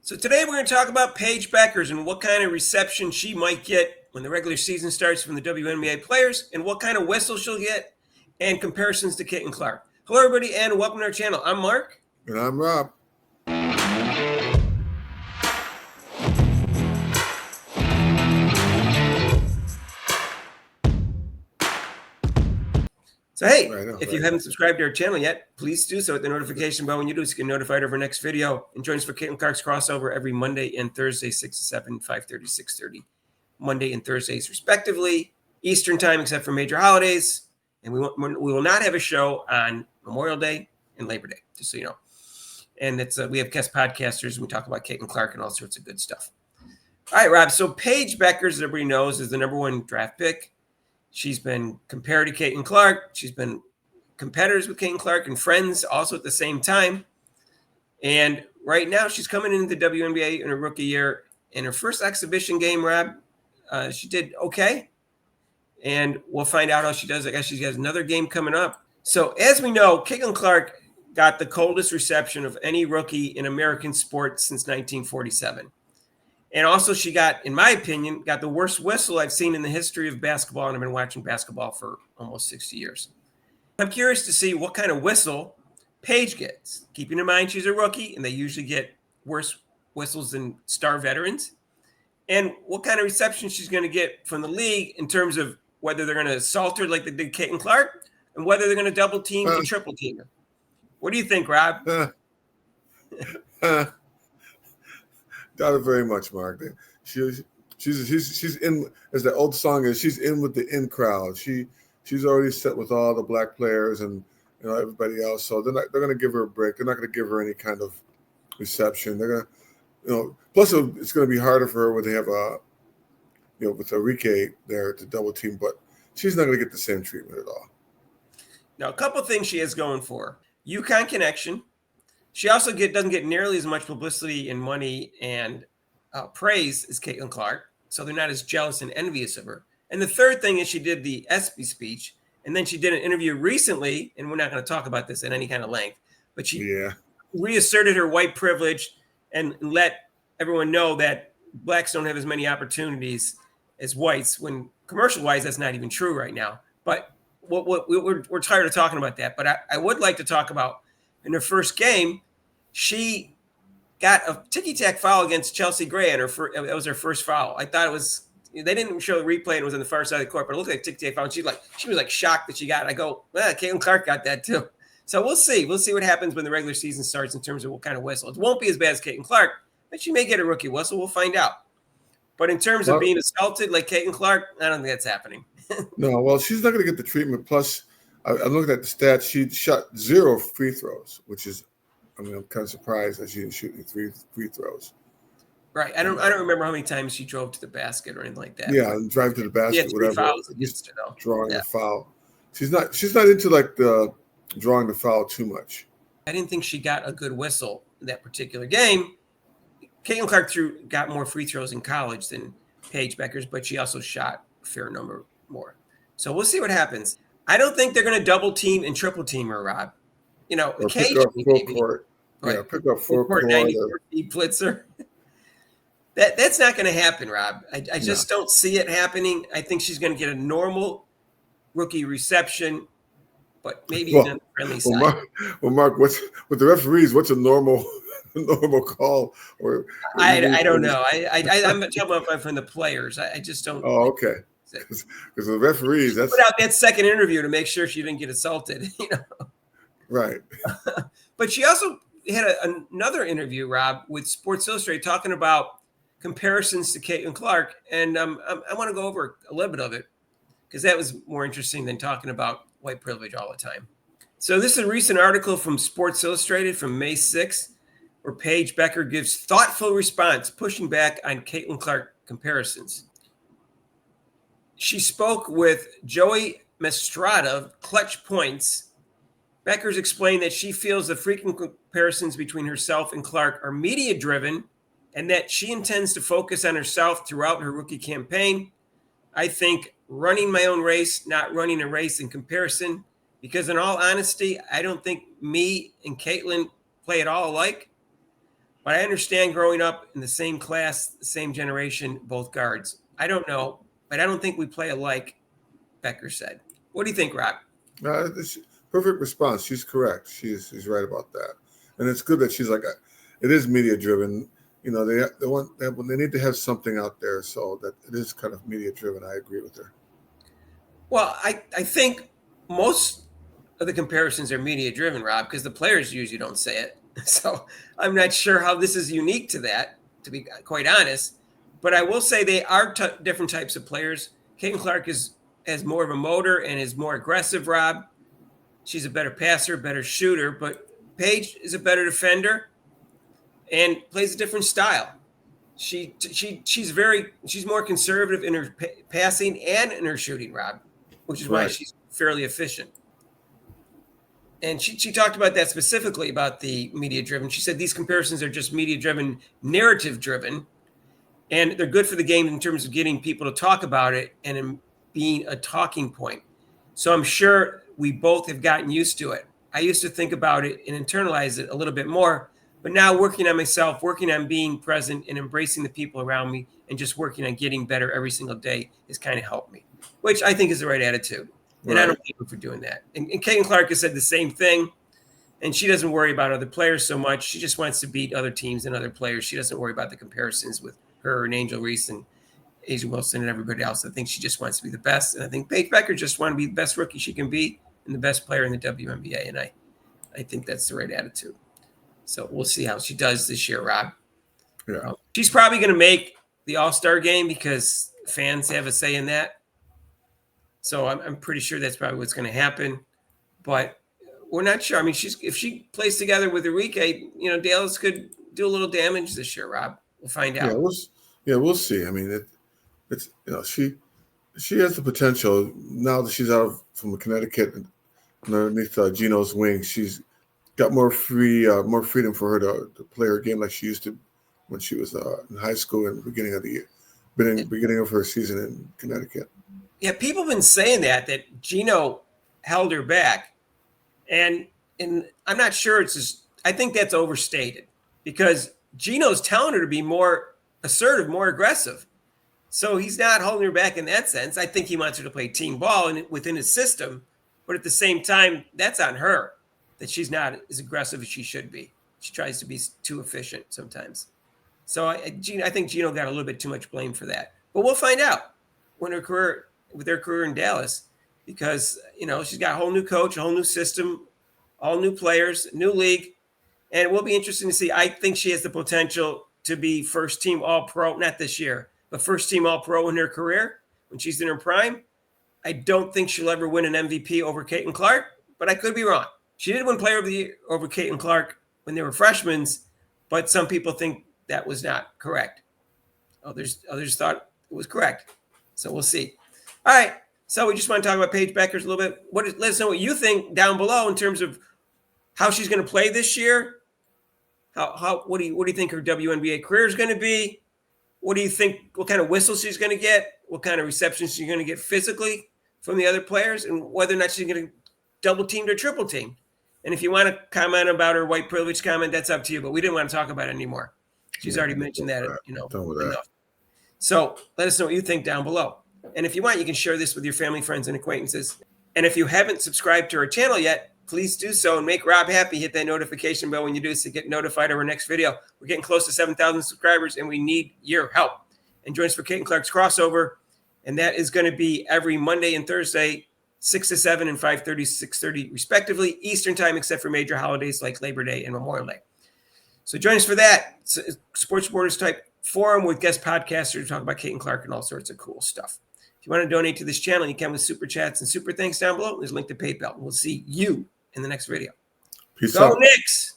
So today we're going to talk about Paige Bueckers and what kind of reception she might get when the regular season starts from the WNBA players and what kind of whistle she'll get and comparisons to Caitlin Clark. Hello, everybody, and welcome to our channel. I'm Mark. And I'm Rob. So, hey, if you haven't subscribed to our channel yet, please do so with the notification bell when you do so you get notified of our next video. And join us for Caitlin Clark's crossover every Monday and Thursday, 6 to 7, 5:30, 6:30. Monday and Thursdays, respectively, Eastern time, except for major holidays. And we will not have a show on Memorial Day and Labor Day, just so you know. And it's we have guest podcasters, and we talk about Caitlin Clark and all sorts of good stuff. All right, Rob. So Paige Bueckers, as everybody knows, is the #1 draft pick. She's been compared to Caitlin Clark. She's been competitors with Caitlin Clark and friends also at the same time. And right now, she's coming into the WNBA in her rookie year. In her first exhibition game, Rob, she did okay. And we'll find out how she does. I guess she has another game coming up. So as we know, Caitlin Clark got the coldest reception of any rookie in American sports since 1947. And also she got, in my opinion, got the worst whistle I've seen in the history of basketball, and I've been watching basketball for almost 60 years. I'm curious to see what kind of whistle Paige gets, keeping in mind she's a rookie, and they usually get worse whistles than star veterans, and what kind of reception she's going to get from the league in terms of whether they're going to assault her like they did Caitlin Clark, and whether they're going to double team and triple team her. What do you think, Rob? Doubt it very much, Mark. She's in, as the old song is, she's in with the in crowd. She's already set with all the black players and everybody else. So they're going to give her a break. They're not going to give her any kind of reception. They're going to, plus it's going to be harder for her when they have with Enrique there to double team. But she's not going to get the same treatment at all. Now, a couple of things she has going for her. UConn connection. She also doesn't get nearly as much publicity and money and praise as Caitlin Clark, so they're not as jealous and envious of her. And the third thing is she did the ESPY speech, and then she did an interview recently, and we're not going to talk about this at any kind of length, but she reasserted her white privilege and let everyone know that blacks don't have as many opportunities as whites, when commercial-wise that's not even true right now. But we're tired of talking about that. But I would like to talk about in her first game, she got a ticky-tack foul against Chelsea Gray, and that was her first foul. I thought it was – they didn't show the replay, and it was on the far side of the court, but it looked like a ticky-tack foul. And she was like shocked that she got it. I go, Caitlin Clark got that too. So we'll see. We'll see what happens when the regular season starts in terms of what kind of whistle. It won't be as bad as Caitlin Clark, but she may get a rookie whistle. We'll find out. But in terms of being assaulted like Caitlin Clark, I don't think that's happening. No, well, she's not going to get the treatment. Plus, I'm looking at the stats. She shot 0 free throws, which is – I'm kind of surprised that she didn't shoot any free throws. Right. I don't remember how many times she drove to the basket or anything like that. Yeah, and drive to the basket, whatever. Fouls against her, though. Drawing the foul. She's not into like the drawing the foul too much. I didn't think she got a good whistle in that particular game. Caitlin Clark got more free throws in college than Paige Bueckers, but she also shot a fair number more. So we'll see what happens. I don't think they're going to double team and triple team her, Rob. Occasionally, pick up full court. Right. Yeah, pick up full court. 94 feet blitzer. That's not going to happen, Rob. I just don't see it happening. I think she's going to get a normal rookie reception, but maybe on the friendly side. Mark, with the referees, what's a normal call? Or I don't know. I'm talking about from the players. I just don't. Oh, okay. Because the referees, she put out that second interview to make sure she didn't get assaulted. Right. But she also had another interview, Rob, with Sports Illustrated talking about comparisons to Caitlin Clark. And I want to go over a little bit of it because that was more interesting than talking about white privilege all the time. So this is a recent article from Sports Illustrated from May 6th, where Paige Bueckers gives thoughtful response, pushing back on Caitlin Clark comparisons. She spoke with Joey Mestrada of Clutch Points. Bueckers explained that she feels the frequent comparisons between herself and Clark are media-driven and that she intends to focus on herself throughout her rookie campaign. I think running my own race, not running a race in comparison, because in all honesty, I don't think me and Caitlin play at all alike. But I understand growing up in the same class, the same generation, both guards. I don't know, but I don't think we play alike, Bueckers said. What do you think, Rob? Perfect response. She's correct. She's right about that. And it's good that she's like, it is media driven. You know, they need to have something out there so that it is kind of media driven. I agree with her. Well, I think most of the comparisons are media driven, Rob, because the players usually don't say it. So I'm not sure how this is unique to that, to be quite honest. But I will say they are different types of players. Caitlin Clark has more of a motor and is more aggressive, Rob. She's a better passer, better shooter. But Paige is a better defender and plays a different style. She's more conservative in her passing and in her shooting, Rob, which is why she's fairly efficient. And she talked about that specifically about the media driven. She said these comparisons are just media driven, narrative driven, and they're good for the game in terms of getting people to talk about it and in being a talking point. So I'm sure we both have gotten used to it. I used to think about it and internalize it a little bit more, but now working on myself, working on being present and embracing the people around me and just working on getting better every single day has kind of helped me, which I think is the right attitude. And I don't blame her for doing that. And Caitlin Clark has said the same thing. And she doesn't worry about other players so much. She just wants to beat other teams and other players. She doesn't worry about the comparisons with her and Angel Reese and Asia Wilson and everybody else. I think she just wants to be the best. And I think Paige Bueckers just wants to be the best rookie she can be and the best player in the WNBA. And I think that's the right attitude. So we'll see how she does this year, Rob. Yeah. She's probably going to make the All-Star game because fans have a say in that. So I'm pretty sure that's probably what's going to happen, but we're not sure. I mean, if she plays together with Enrique, Dallas could do a little damage this year, Rob. We'll find out. We'll see. I mean, it's she has the potential now that she's out from Connecticut and underneath Gino's wing. She's got more freedom for her to play her game like she used to when she was in high school and beginning of her season in Connecticut. Yeah, people have been saying that Gino held her back. And I'm not sure I think that's overstated because Gino's telling her to be more assertive, more aggressive. So he's not holding her back in that sense. I think he wants her to play team ball and within his system. But at the same time, that's on her that she's not as aggressive as she should be. She tries to be too efficient sometimes. So I think Gino got a little bit too much blame for that. But we'll find out with her career in Dallas, because she's got a whole new coach, a whole new system, all new players, new league, and it will be interesting to see. I think she has the potential to be first team All-Pro, not this year, but first team All-Pro in her career when she's in her prime. I don't think she'll ever win an MVP over Caitlin Clark, but I could be wrong. She did win Player of the Year over Caitlin Clark when they were freshmen, but some people think that was not correct. Others thought it was correct. So we'll see. All right. So we just want to talk about Paige Bueckers a little bit. Let us know what you think down below in terms of how she's going to play this year. What do you think her WNBA career is going to be? What do you think? What kind of whistles she's going to get? What kind of receptions she's going to get physically from the other players, and whether or not she's going to double teamed or triple teamed. And if you want to comment about her white privilege comment, that's up to you. But we didn't want to talk about it anymore. She's already mentioned that. Enough. So let us know what you think down below. And if you want, you can share this with your family, friends, and acquaintances. And if you haven't subscribed to our channel yet, please do so and make Rob happy. Hit that notification bell when you do so you get notified of our next video. We're getting close to 7,000 subscribers, and we need your help. And join us for Caitlin Clark's crossover. And that is going to be every Monday and Thursday, 6 to 7 and 5:30 to 6:30, respectively, Eastern time, except for major holidays like Labor Day and Memorial Day. So join us for that. It's a Sports Reporters type forum with guest podcasters to talk about Caitlin Clark and all sorts of cool stuff. If you want to donate to this channel, you can with super chats and super thanks down below. There's a link to PayPal. We'll see you in the next video. Peace out. Go Knicks!